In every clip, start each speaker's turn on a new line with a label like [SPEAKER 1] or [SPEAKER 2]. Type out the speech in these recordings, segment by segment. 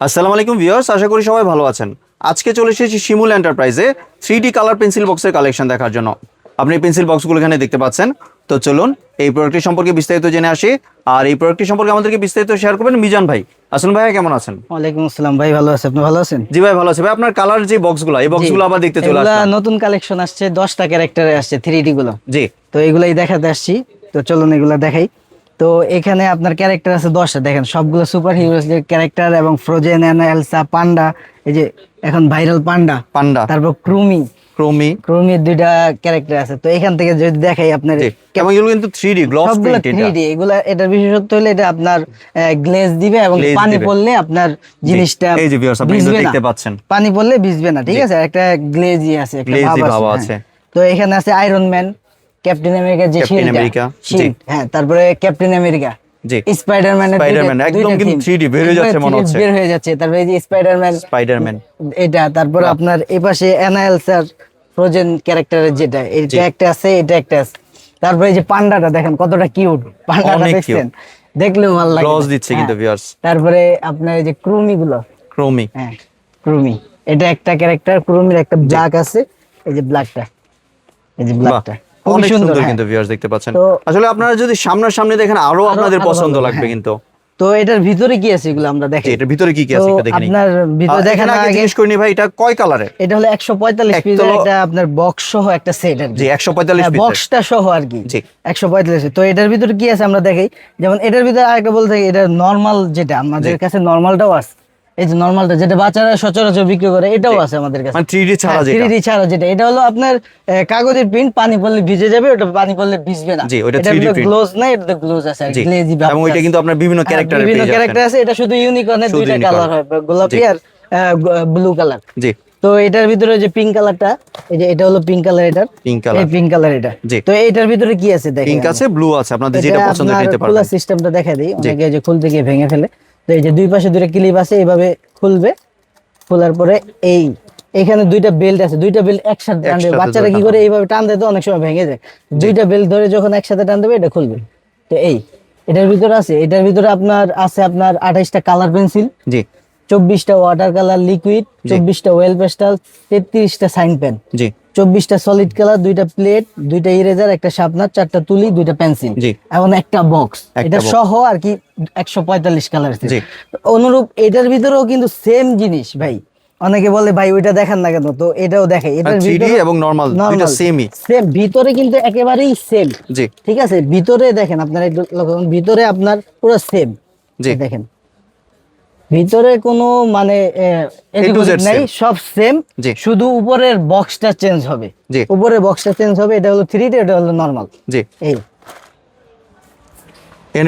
[SPEAKER 1] আসসালামু আলাইকুম ভিউয়ার্স, আশা করি সবাই ভালো আছেন। আজকে চলে এসেছি শিমুল এন্টারপ্রাইজে 3D কালার পেন্সিল বক্সের কালেকশন দেখার জন্য। আপনি পেন্সিল বক্সগুলো এখানে দেখতে পাচ্ছেন। তো চলুন এই প্রোডাক্টটি সম্পর্কে বিস্তারিত জেনে আসি। আর এই প্রোডাক্টটি সম্পর্কে আমাদেরকে বিস্তারিত শেয়ার করবেন মিজান ভাই। আসুন ভাইয়া, কেমন আছেন?
[SPEAKER 2] ওয়ালাইকুম আসসালাম ভাই, ভালো আছেন? আপনি ভালো আছেন?
[SPEAKER 1] জি ভাই, ভালো আছি ভাই। আপনার কালার যে বক্সগুলো, এই বক্সগুলো আবার দেখতে চলে
[SPEAKER 2] এগুলা
[SPEAKER 1] আসলাম।
[SPEAKER 2] নতুন কালেকশন আসছে, 10টা ক্যারেক্টারে আসছে 3D গুলো।
[SPEAKER 1] জি,
[SPEAKER 2] তো এগুলাই দেখাতে আসছি। তো চলুন এগুলা দেখাই। তো এখানে আপনার ক্যারেক্টার আছে 10টা, দেখেন সবগুলো সুপার হিরোজ এর ক্যারেক্টার এবং ফ্রোজেন, এলসা, পান্ডা, এই যে এখন ভাইরাল
[SPEAKER 1] পান্ডা,
[SPEAKER 2] তারপর ক্রুমি
[SPEAKER 1] ক্রোমি।
[SPEAKER 2] ক্রুমির 2টা ক্যারেক্টার আছে। তো এখান থেকে যদি দেখাই আপনার
[SPEAKER 1] জি, এবং এগুলো কিন্তু 3D গ্লস
[SPEAKER 2] সবগুলো
[SPEAKER 1] প্রিন্ট।
[SPEAKER 2] 3D। এগুলা এটার বিশেষত্ব হলো এটা আপনার গ্লেজ দিবে এবং
[SPEAKER 1] Glaze
[SPEAKER 2] পানি
[SPEAKER 1] দিবে।
[SPEAKER 2] পড়লে আপনার জিনিসটা
[SPEAKER 1] এই যে ভিউয়ার্স, আপনি কিন্তু
[SPEAKER 2] ভিজবে না।
[SPEAKER 1] দেখতে পাচ্ছেন
[SPEAKER 2] পানি পড়লে ভিজবে না, ঠিক আছে? একটা গ্লেজি আছে, একটা
[SPEAKER 1] গ্লেজি
[SPEAKER 2] ভাব
[SPEAKER 1] ভাব
[SPEAKER 2] আছে।
[SPEAKER 1] আছে।
[SPEAKER 2] তো এখানে আছে আয়রন ম্যান, ক্যাপ্টেন আমেরিকার যে
[SPEAKER 1] ক্যাপ্টেন আমেরিকা,
[SPEAKER 2] শিল্ড, হ্যাঁ, তারপরে ক্যাপ্টেন আমেরিকা,
[SPEAKER 1] জি,
[SPEAKER 2] স্পাইডারম্যান,
[SPEAKER 1] স্পাইডারম্যান একদম কিন্তু 3D বের হয়ে যাচ্ছে মনে হচ্ছে।
[SPEAKER 2] বের হয়ে যাচ্ছে। তারপরে এই যে
[SPEAKER 1] স্পাইডারম্যান
[SPEAKER 2] এটা, তারপর
[SPEAKER 1] বাহ।
[SPEAKER 2] আপনার এই পাশে এলসার ফ্রোজেন ক্যারেক্টারের যেটা, এটা একটা আছে, এটা একটা আছে। তারপরে এই যে পান্ডাটা দেখেন কতটা কিউট, পান্ডাটা
[SPEAKER 1] অনেক
[SPEAKER 2] দেখছেন? দেখলেও ভালো লাগে।
[SPEAKER 1] গ্লস দিচ্ছে কিন্তু ভিউয়ার্স।
[SPEAKER 2] তারপরে আপনার এই যে ক্রুমি গুলো,
[SPEAKER 1] ক্রোমি,
[SPEAKER 2] হ্যাঁ ক্রুমি, এটা একটা ক্যারেক্টার। ক্রুমির একটা ব্ল্যাক আছে, এই যে ব্ল্যাকটা, এই যে ব্ল্যাকটা খুব
[SPEAKER 1] অনেক
[SPEAKER 2] সুন্দর
[SPEAKER 1] সুন্দর
[SPEAKER 2] হ্যাঁ।
[SPEAKER 1] কিন্তু ভিউয়ার্স দেখতে পাচ্ছেন।
[SPEAKER 2] তো
[SPEAKER 1] আসলে আপনারা যদি সামনাসামনি দেখেন আরো আপনাদের
[SPEAKER 2] আরো
[SPEAKER 1] পছন্দ
[SPEAKER 2] ভালো,
[SPEAKER 1] লাগবে
[SPEAKER 2] হ্যাঁ।
[SPEAKER 1] কিন্তু।
[SPEAKER 2] তো এটার ভিতরে কি আছে এগুলো আমরা
[SPEAKER 1] যে
[SPEAKER 2] দেখি।
[SPEAKER 1] এটার ভিতরে কি কি আছে
[SPEAKER 2] তো
[SPEAKER 1] একটু দেখে নিই।
[SPEAKER 2] আপনার ভিতরে দেখেন
[SPEAKER 1] এখানে আগে
[SPEAKER 2] আগে,
[SPEAKER 1] জিজ্ঞেস করিনি ভাই, এটা কয় কালারের?
[SPEAKER 2] এটা হলো 145 পিসের
[SPEAKER 1] একতলা-
[SPEAKER 2] একটা আপনার বক্স সহ একটা সেট আর কি।
[SPEAKER 1] জি, 145 পিসের।
[SPEAKER 2] বক্সটা সহ আর কি।
[SPEAKER 1] জি।
[SPEAKER 2] 145। তো এটার ভিতরে কি আছে আমরা দেখাই। যেমন এটার ভিতরে আরেকটা বলতে থাকি, এটা নরমাল, যেটা আমাদের কাছে নরমালটাও আছে। এই যে নরমালটা যেটা বাচ্চারা সচরাচর বিক্রি করে, এটাও আছে আমাদের কাছে।
[SPEAKER 1] মানে 3D ছাড়া যেটা।
[SPEAKER 2] 3D ছাড়া যেটা, এটা হলো আপনার কাগজের প্রিন্ট, পানি পড়লে ভিজে যাবে, ওটা পানি পড়লে ভিজবে না।
[SPEAKER 1] জি, ওটা
[SPEAKER 2] এটা
[SPEAKER 1] 3D print।
[SPEAKER 2] গ্লোজ নাই, এটা গ্লোজ আছে,
[SPEAKER 1] জি,
[SPEAKER 2] গ্লেজি
[SPEAKER 1] এবং ওইটা কিন্তু আপনার বিভিন্ন ক্যারেক্টারে
[SPEAKER 2] বিভিন্ন
[SPEAKER 1] পেয়ে
[SPEAKER 2] ক্যারেক্টার
[SPEAKER 1] যাচ্ছেন।
[SPEAKER 2] আছে। এটা শুধু ইউনিকর্নের
[SPEAKER 1] শুধু
[SPEAKER 2] 2টা
[SPEAKER 1] unicorn।
[SPEAKER 2] কালার হয়, গোলাপি
[SPEAKER 1] জি।
[SPEAKER 2] আর ব্লু কালার।
[SPEAKER 1] জি,
[SPEAKER 2] তো এটার ভিতরে যে পিঙ্ক কালারটা, এই যে এটা হলো পিঙ্ক কালার, এটার
[SPEAKER 1] পিঙ্ক কালার।
[SPEAKER 2] এই পিঙ্ক কালার এটা।
[SPEAKER 1] জি।
[SPEAKER 2] তো এইটার ভিতরে কি আছে দেখেন।
[SPEAKER 1] পিঙ্ক আছে, ব্লু আছে, আপনাদের যেটা পছন্দ নিতে পারবেন।
[SPEAKER 2] খোলার সিস্টেমটা দেখা দিই, অনেকে যে খুলতে গিয়ে ভেঙে ফেলে। তো এই যে দুই পাশে 2টা ক্লিপ আছে, এইভাবে খুলবে। খোলার পরে এখানে 2টা বেল্ট আছে, 2টা বেল্ট একসাথে টান দেবে।
[SPEAKER 1] একসাথে
[SPEAKER 2] বাচ্চারা কি
[SPEAKER 1] ধরে
[SPEAKER 2] করে, এইভাবে টান দেয় তো অনেক সময় ভেঙে যায়। 2টা বেল্ট ধরে যখন একসাথে টান দেবে, এটা খুলবে। তো এটার ভিতরে আছে, এটার ভিতরে আপনার 28টা কালার পেন্সিল,
[SPEAKER 1] জি,
[SPEAKER 2] 24টা ওয়াটার কালার লিকুইড, 24টা ওয়েল পেস্টাল, 33টা সাইন পেন,
[SPEAKER 1] জি,
[SPEAKER 2] 24টা সলিড কালার, 2টা প্লেট, 2টা ইরেজার, একটা শার্পনার, 4টা তুলি, 2টা পেন্সিল,
[SPEAKER 1] জি।
[SPEAKER 2] এবং একটা বক্স।
[SPEAKER 1] একটা
[SPEAKER 2] এটা
[SPEAKER 1] box।
[SPEAKER 2] সহ আর কি 145 কালার।
[SPEAKER 1] জি।
[SPEAKER 2] অনুরূপ এটার ভিতরেও কিন্তু সেম জিনিস ভাই। অনেকে বলে ভাই ওইটা দেখান না কেন, তো এটাও দেখে। এটার
[SPEAKER 1] 3D
[SPEAKER 2] ভিতরে
[SPEAKER 1] এবং নরমাল দুইটা সেমই।
[SPEAKER 2] সেম, ভিতরে কিন্তু একেবারেই সেম।
[SPEAKER 1] জি,
[SPEAKER 2] ঠিক আছে, ভিতরে দেখেন আপনার একটু লক্ষ্য করুন, ভিতরে আপনার পুরো সেম।
[SPEAKER 1] জি।
[SPEAKER 2] দেখেন ভিতরে কোনো মানে
[SPEAKER 1] A to Z
[SPEAKER 2] নাই,
[SPEAKER 1] same।
[SPEAKER 2] সব সেম।
[SPEAKER 1] জি।
[SPEAKER 2] শুধু উপরের বক্সটা চেঞ্জ হবে।
[SPEAKER 1] জি।
[SPEAKER 2] উপরের বক্সটা চেঞ্জ হবে, এটা হলো 3D, এটা হলো নরমাল।
[SPEAKER 1] জি।
[SPEAKER 2] এই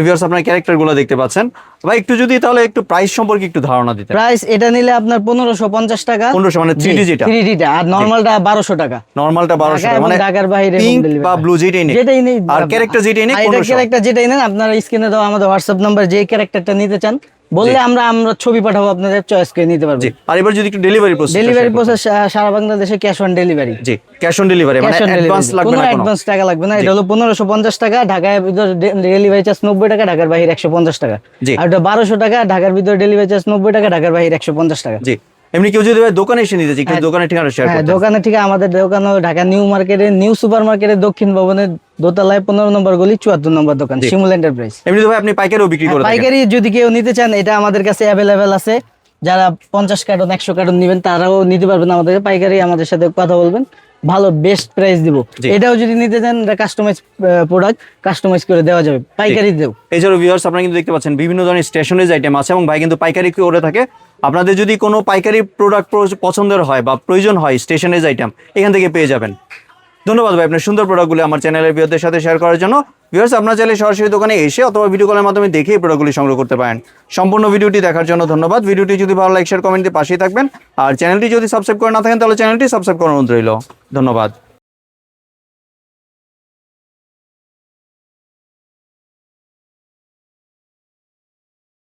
[SPEAKER 1] ভিউয়ার্স, আপনার ক্যারেক্টারগুলো দেখতে পাচ্ছেন। ভাই একটু যদি তাহলে একটু প্রাইস সম্পর্কে একটু ধারণা দিতেন।
[SPEAKER 2] প্রাইস এটা নিলে আপনার 1550 টাকা।
[SPEAKER 1] 1500 মানে 3D যেটা।
[SPEAKER 2] 3Dটা, আর নরমালটা 1200 টাকা।
[SPEAKER 1] নরমালটা 1200
[SPEAKER 2] ঢাকা
[SPEAKER 1] টাকা,
[SPEAKER 2] এবং
[SPEAKER 1] মানে
[SPEAKER 2] ঢাকার বাইরে
[SPEAKER 1] পিঙ্ক
[SPEAKER 2] home delivery।
[SPEAKER 1] বা ব্লু যেটাই নেই,
[SPEAKER 2] যেটাই নেই,
[SPEAKER 1] আর ক্যারেক্টার যেটাই নেই
[SPEAKER 2] আর এটার
[SPEAKER 1] 1500।
[SPEAKER 2] ক্যারেক্টার যেটাই নেন, আপনারা স্ক্রিনে দাও আমাদের হোয়াটসঅ্যাপ নাম্বার, যে ক্যারেক্টারটা নিতে চান বললে আমরা ছবি পাঠাবো, আপনাদের চয়েস করে নিতে পারবো।
[SPEAKER 1] জি, আর এবার যদি একটু ডেলিভারি প্রসেস।
[SPEAKER 2] ডেলিভারি প্রসেস সারা বাংলাদেশে cash on delivery.
[SPEAKER 1] G, cash on delivery, মানে অ্যাডভান্স লাগবে
[SPEAKER 2] কোনো
[SPEAKER 1] না কোনো।
[SPEAKER 2] অ্যাডভান্স টাকা লাগবে না। এটা হলো 1550 টাকা, ঢাকার ভিতর ডেলিভারি চার্জ 90 টাকা, ঢাকার বাইরে 150 টাকা।
[SPEAKER 1] জি।
[SPEAKER 2] আর এটা 1200 টাকা, ঢাকার ভিতর ডেলিভারি চার্জ 90 টাকা, ঢাকার বাইরে 150 টাকা।
[SPEAKER 1] জি, এমনি কেউ যদি ভাই দোকানে এসে নিতে চায়, একটু দোকানের ঠিকানা শেয়ার
[SPEAKER 2] হ্যাঁ,
[SPEAKER 1] করতে।
[SPEAKER 2] দোকানে ঠিক আমাদের দোকান হলো ঢাকা নিউ মার্কেটে, নিউ সুপার মার্কেটের দক্ষিণ ভবনের দোতলায় 15 নম্বর গলি, 74 নম্বর দোকান, শিমুল এন্টারপ্রাইজ।
[SPEAKER 1] এমনি তো ভাই আপনি পাইকারিও বিক্রি করে থাকেন।
[SPEAKER 2] পাইকারি যদি কেউ নিতে চান, এটা আমাদের কাছে অ্যাভেলেবেল আছে। যারা 50 কার্টন 100 কার্টন নেবেন তারাও নিতে পারবেন আমাদের পাইকারি, আমাদের সাথে কথা বলবেন, ভালো বেস্ট প্রাইস দিব।
[SPEAKER 1] জি।
[SPEAKER 2] এটাও যদি নিতে চান, এটা কাস্টমাইজ প্রোডাক্ট, কাস্টমাইজ করে দেওয়া যাবে, পাইকারি দেব।
[SPEAKER 1] এছাড়াও ভিউয়ার্স, আপনারা কিন্তু দেখতে পাচ্ছেন বিভিন্ন ধরনের স্টেশনারিজ আইটেম আছে, এবং ভাই কিন্তু পাইকারি করে থাকে। আপনাদের যদি কোনো পাইকারি প্রোডাক্ট পছন্দের হয় বা প্রয়োজন হয় স্টেশনারিজ আইটেম, এখান থেকে পেয়ে যাবেন। ধন্যবাদ ভাই আপনার সুন্দর প্রোডাক্টগুলো আমার চ্যানেলের ভিউয়ারদের সাথে শেয়ার করার জন্য। ভিউয়ার্স, আপনারা চাইলে সরাসরি দোকানে এসে অথবা ভিডিও কলের মাধ্যমে দেখে এই প্রোডাক্টগুলি সংগ্রহ করতে পারেন। সম্পূর্ণ ভিডিওটি দেখার জন্য ধন্যবাদ। ভিডিওটি যদি ভালো লাইক শেয়ার কমেন্ট দিয়ে পাশেই থাকবেন, আর চ্যানেলটি যদি সাবস্ক্রাইব করে না থাকেন তাহলে চ্যানেলটি সাবস্ক্রাইব করার অনুরোধ রইল। ধন্যবাদ।